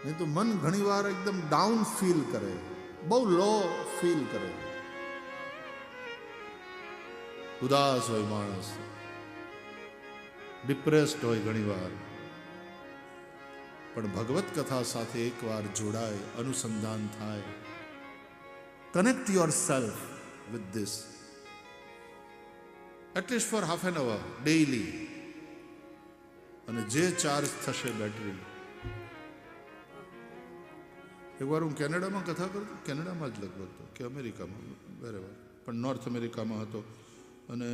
નહીં તો મન ઘણીવાર એકદમ ડાઉન ફીલ કરે, બહુ લો ફીલ કરે, ઉદાસ હોય માણસ, ડિપ્રેસ્ડ હોય ઘણીવાર. પણ ભગવત કથા સાથે એકવાર જોડાય, અનુસંધાન થાય, connect yourself with this at least for half an hour daily, અને જે ચાર્જ થશે બેટરી. એકવાર હું કેનેડામાં કથા કરતો, કેનેડામાં જ લગભગ તો કે અમેરિકામાં, બરાબર, પણ નોર્થ અમેરિકામાં હતો. અને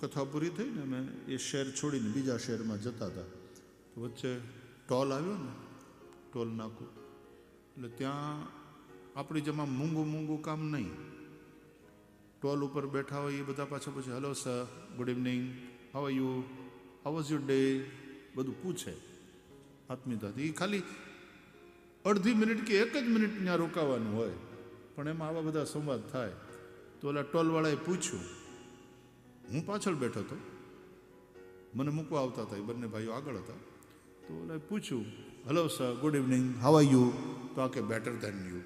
કથા પૂરી થઈને અમે એ શહેર છોડીને બીજા શહેરમાં જતા હતા. તો વચ્ચે ટોલ આવ્યો ને, ટોલ નાકું, એટલે ત્યાં આપણી જેમાં મૂંગું કામ નહીં. ટોલ ઉપર બેઠા હોય એ બધા પાછા પૂછે, hello sir, good evening, how are you, how was your day, બધું પૂછે આત્મીયતાથી. એ ખાલી અડધી મિનિટ કે એક જ મિનિટ ત્યાં રોકાવાનું હોય, પણ એમાં આવા બધા સંવાદ થાય. તો ઓલા ટોલવાળાએ પૂછ્યું, હું પાછળ બેઠો હતો, મને મૂકવા આવતા હતા, એ બંને ભાઈઓ આગળ હતા. તો ઓલાએ પૂછ્યું, hello sir, good evening, how are you, તો આ કે બેટર ધેન યુ.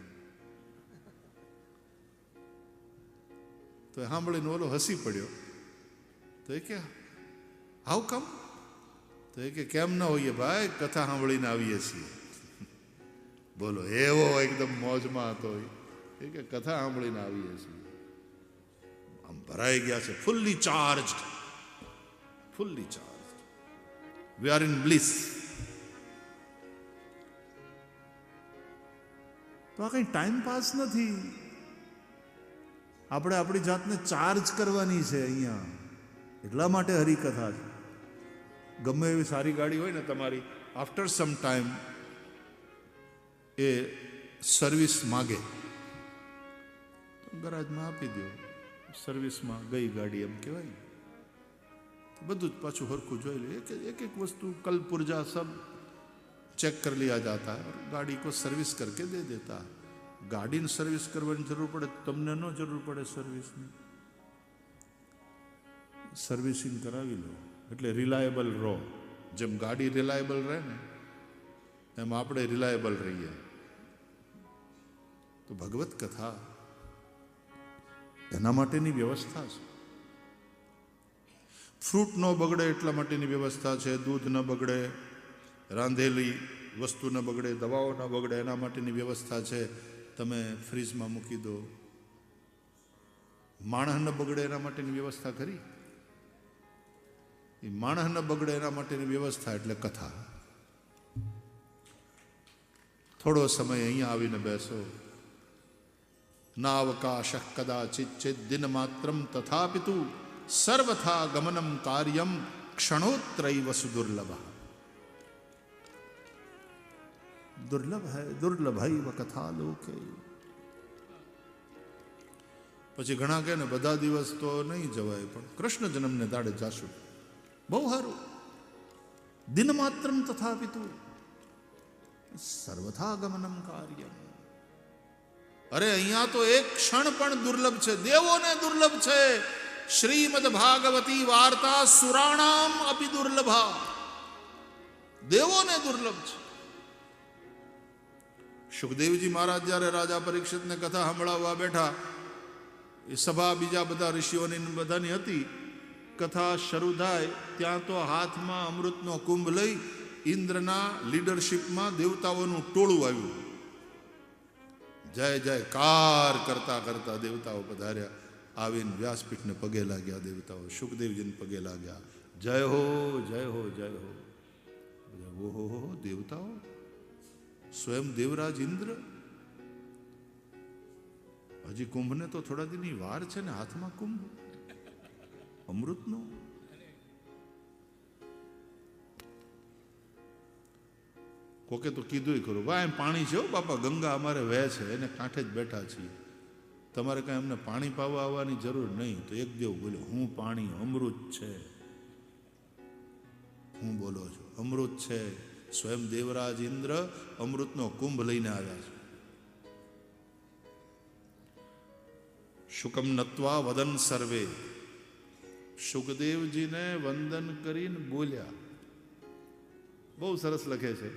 તો સાંભળીને ઓલો હસી પડ્યો. તો એ કે હાઉ કમ? તો એ કે કેમ ન હોઈએ ભાઈ, કથા સાંભળીને આવીએ છીએ. બોલો, એવો એકદમ મોજમાં હતો એ કે કથા સાંભળીને આવીએ છીએ. આમ ભરાઈ ગયા છે, fully charged, fully charged, we are in bliss. તો આ કઈ ટાઈમ પાસ નથી, આપણે આપણી જાતને ચાર્જ કરવાની છે અહીંયા. એટલા માટે હરિકથા છે. ગમે એવી સારી ગાડી હોય ને તમારી, આફ્ટર સમ ટાઈમ એ સર્વિસ માગે તો ગરાજમાં આપી દો, સર્વિસમાં ગઈ ગાડી એમ કહેવાય. બધું જ પાછું હરખું જોઈ લે, એક એક વસ્તુ કલ પુર્જા સબ चेक कर लिया जाता है और गाड़ी को सर्विस करके दे देता है. ગાડીને સર્વિસ કરવાની જરૂર પડે, તમને ન જરૂર પડે સર્વિસની. સર્વિસિંગ કરાવી લો એટલે રિલાયેબલ રહો. જેમ ગાડી રિલાયેબલ રહે ને, એમ આપણે રિલાયેબલ રહીએ. તો ભગવત કથા એના માટેની વ્યવસ્થા છે. ફ્રૂટ ન બગડે એટલા માટેની વ્યવસ્થા છે, દૂધ ન બગડે, રાંધેલી વસ્તુ ન બગડે, દવાઓ ન બગડે એના માટેની વ્યવસ્થા છે. તમે ફ્રીજમાં મૂકી દો. માણસ ન બગડે એના માટેની વ્યવસ્થા કરી. એ માણસ ન બગડે એના માટેની વ્યવસ્થા એટલે કથા. થોડો સમય અહીંયા આવીને બેસો. નાવકાશ કદાચિત ચેત દિન માત્રમ તથાપિતુ સર્વથા ગમનમ કાર્યમ ક્ષણોત્રૈવ સુદુર્લભ. દુર્લભ હૈ દુર્લભૈવ કથા લોકે. પછી ઘણા કહે ને બધા દિવસ તો નહીં જવાય, પણ કૃષ્ણ જન્મને દાડે જાશું, બહુ સારું. દિન માત્રમ તથાપિતુ સર્વથા ગમનમ કાર્યમ. અરે અહીંયા તો એક ક્ષણ પણ દુર્લભ છે, દેવોને દુર્લભ છે. શ્રીમદ ભાગવતી વાર્તા સુરાણામ અપી દુર્લભા, દેવોને દુર્લભ છે. સુખદેવજી મહારાજ જ્યારે રાજા પરીક્ષિતને કથા સંભળાવવા બેઠા, એ સભા બીજા બધા ઋષિઓની બધાની હતી. કથા શરૂ થાય ત્યાં તો હાથમાં અમૃતનો કુંભ લઈ ઇન્દ્રના લીડરશિપમાં દેવતાઓનું ટોળું આવ્યું. જય જયકાર કરતા કરતા દેવતાઓ પધાર્યા. આવીને વ્યાસપીઠને પગે લાગ્યા દેવતાઓ, સુખદેવજીને પગે લાગ્યા. જય હો જય હો જય હો. ઓહો, દેવતાઓ, સ્વયં દેવરાજ ઇન્દ્ર. હજી કુંભને તો થોડા દિનની વાર છે ને, હાથમાં કુંભ અમૃતનો. કોકે તો કીધું ખરું, ભાઈ પાણી છે હો બાપા, ગંગા અમારે વહે છે, એને કાંઠે જ બેઠા છીએ, તમારે કાંઈ અમને પાણી પાવા આવવાની જરૂર નહીં. તો એક દેવ બોલ્યો, હું પાણી અમૃત છે. હું બોલો છો અમૃત છે? સ્વયં દેવરાજ ઇન્દ્ર અમૃતનો કુંભ લઈને આવ્યા છે. શુકમ નત્વા વદન સર્વે. સુખદેવજીને વંદન કરીને બોલ્યા. બહુ સરસ લખે છે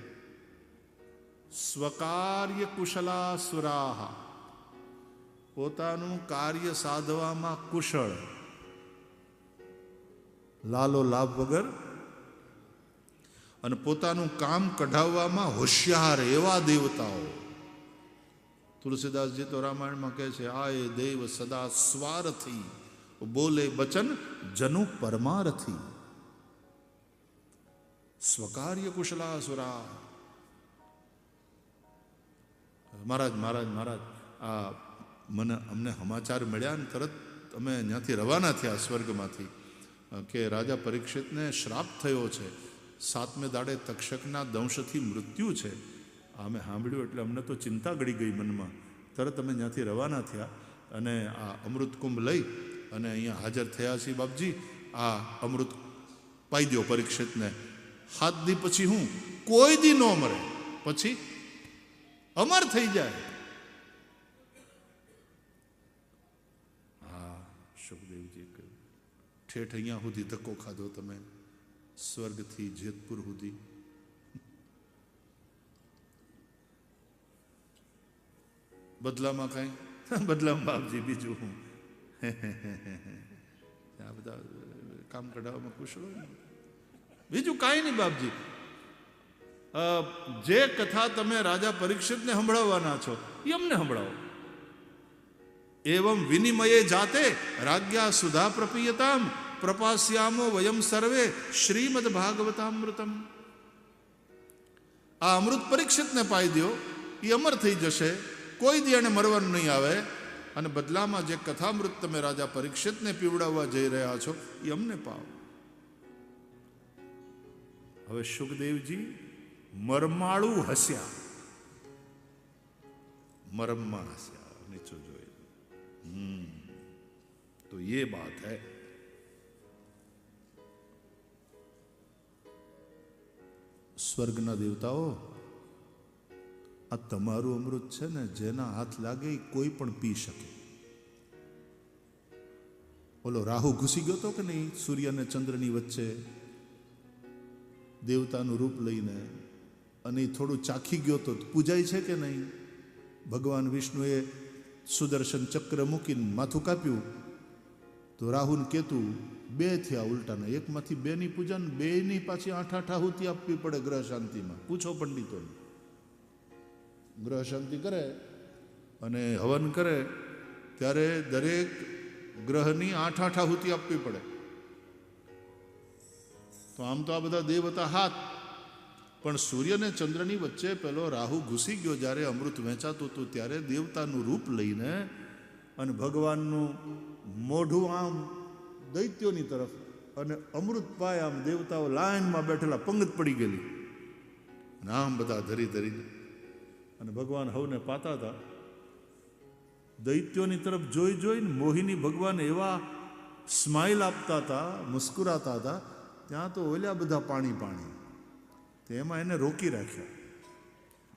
સ્વકાર્ય કુશલા સુરાહ, પોતાનું કાર્ય સાધવામાં કુશળ, લાલો લાભ વગર, અને પોતાનું કામ કઢાવવામાં હોશિયાર એવા દેવતાઓ. તુલસીદાસજી તો રામાયણમાં કહે છે, આય દેવ સદા સ્વારથી, બોલે બચન જનુ પરમારથી. સ્વકાર્ય કુશલાસુરા. મહારાજ મહારાજ મહારાજ આ અમને સમાચાર મળ્યા ને તરત અમે ત્યાંથી રવાના થયા સ્વર્ગમાંથી કે રાજા પરીક્ષિતને શ્રાપ થયો છે, 7મે દાડે તક્ષકના દંશથી મૃત્યુ છે. અમે સાંભળ્યું એટલે અમને તો ચિંતા ગળી ગઈ મનમાં. તરત અમે ત્યાંથી રવાના થયા અને આ અમૃત કુંભ લઈ અને અહીંયા હાજર થયા છીએ. બાપજી, આ અમૃત પાઈ દો પરીક્ષિતને. 7 દી પછી હું કોઈ દી ન મરે, પછી અમર થઈ જાય. હા, સુખદેવજી કહ્યું, ઠેઠ અહીંયા સુધી ધક્કો ખાધો તમે, સ્વર્ગથી જેતપુર સુધી. બદલામાં કાંઈ? બદલામાં બાપજી બીજું હું આ બધા કામ કઢાવવામાં કુશળ હોય ને, બીજું કાંઈ નહીં બાપજી. જે કથા તમે રાજા પરીક્ષિતને સંભળાવવાના છો એ અમને સંભળાવો. એવમ વિનિમયે જાતે રાજ્યા સુધા પ્રપીયતામ પ્રપાસ્યામો વયમ સર્વે શ્રીમદ ભાગવતામૃતમ. આ અમૃત પરીક્ષિતને પાઈ દો, એ અમર થઈ જશે, કોઈ દી એને મરવાનું નહીં આવે. અને બદલામાં જે કથામૃત તમે રાજા પરીક્ષિતને પીવડાવવા જઈ રહ્યા છો એ અમને પાવો. હવે સુખદેવજી મરમાળું હસ્યા, મરમમાં હસ્યા, નીચો જોઈ. તો ये बात है. સ્વર્ગના દેવતાઓ, આ તમારું અમૃત છે ને, જેના હાથ લાગે એ કોઈ પણ પી શકે. ઓલો રાહુ ઘૂસી ગયો તો કે નહીં સૂર્ય અને ચંદ્રની વચ્ચે દેવતાનું રૂપ લઈને, અને એ થોડું ચાખી ગયો તો પૂજાય છે કે નહીં? ભગવાન વિષ્ણુએ સુદર્શન ચક્ર મૂકીને માથું કાપ્યું તો રાહુને કેતું 2 થયા ઉલટાના. એકમાંથી 2ની પૂજા ને 2ની પાછી 8 આહુતિ આપવી પડે ગ્રહ શાંતિમાં. પૂછો પંડિતોને. ગ્રહ શાંતિ કરે અને હવન કરે ત્યારે દરેક ગ્રહની 8 આહુતિ આપવી પડે. તો આમ તો આ બધા દેવ હતા હાથ, પણ સૂર્ય ને ચંદ્રની વચ્ચે પેલો રાહુ ઘૂસી ગયો. જ્યારે અમૃત વહેંચાતું હતું ત્યારે દેવતાનું રૂપ લઈને અને ભગવાનનું મોઢું આમ દૈત્યોની તરફ અને અમૃત પાય આમ દેવતાઓ લાઈનમાં બેઠેલા, પંગત પડી ગયેલી, અને આમ બધા ધરી ધરીને અને ભગવાન હવને પાતા હતા. દૈત્યોની તરફ જોઈ જોઈને મોહિની ભગવાન એવા સ્માઇલ આપતા હતા, મુસ્કુરાતા હતા. ત્યાં તો ઓલ્યા બધા પાણી પાણી. તેમાં એને રોકી રાખ્યા.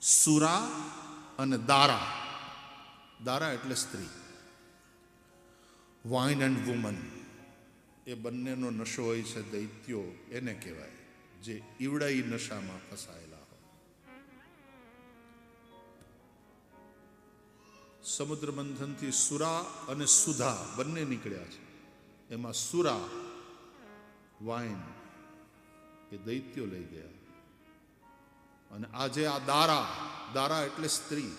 સુરા અને દારા. દારા એટલે સ્ત્રી. વાઇન એન્ડ વુમન, એ બંનેનો નશો હોય છે દૈત્યો, એને કહેવાય, જે ઈવડાઈ નશામાં ફસાયેલા હોય. સમુદ્ર મંથનથી સુરા અને સુધા બંને નીકળ્યા છે. એમાં સુરા વાઇન એ દૈત્યો લઈ ગયા, અને આજે આ દારા, દારા એટલે સ્ત્રી,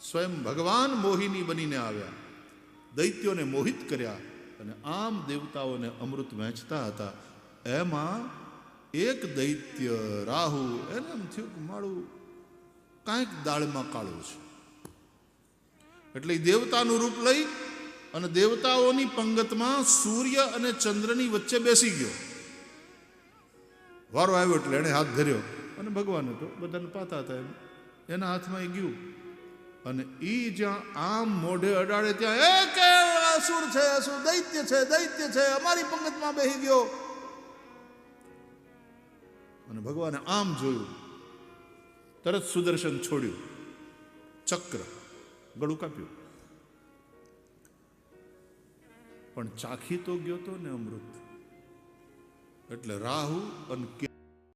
સ્વયં ભગવાન મોહિની બનીને આવ્યા, દૈત્યોને મોહિત કર્યા અને આમ દેવતાઓને અમૃત વહેંચતા હતા. એમાં એક દૈત્ય રાહુ, એને એમ થયું કે મારું કાંઈક દાળમાં કાળું છે, એટલે દેવતાનું રૂપ લઈ અને દેવતાઓની પંગતમાં સૂર્ય અને ચંદ્રની વચ્ચે બેસી ગયો. વારો આવ્યો એટલે એણે હાથ ધર્યો, અને ભગવાન હતો, બધાને પાતા હતા, એના હાથમાં એ ગયું. અને એ જ્યાં આમ મોઢે અડાડે ત્યાં એ કે અસુર છે, અસુર, દૈત્ય છે, દૈત્ય છે, અમારી પંગતમાં બેસી ગયો. અને ભગવાને આમ જોયું, તરત સુદર્શન છોડ્યું, ચક્ર, ગળું કાપ્યું. પણ ચાખી તો ગયો તો ને અમૃત. એટલે રાહુ અને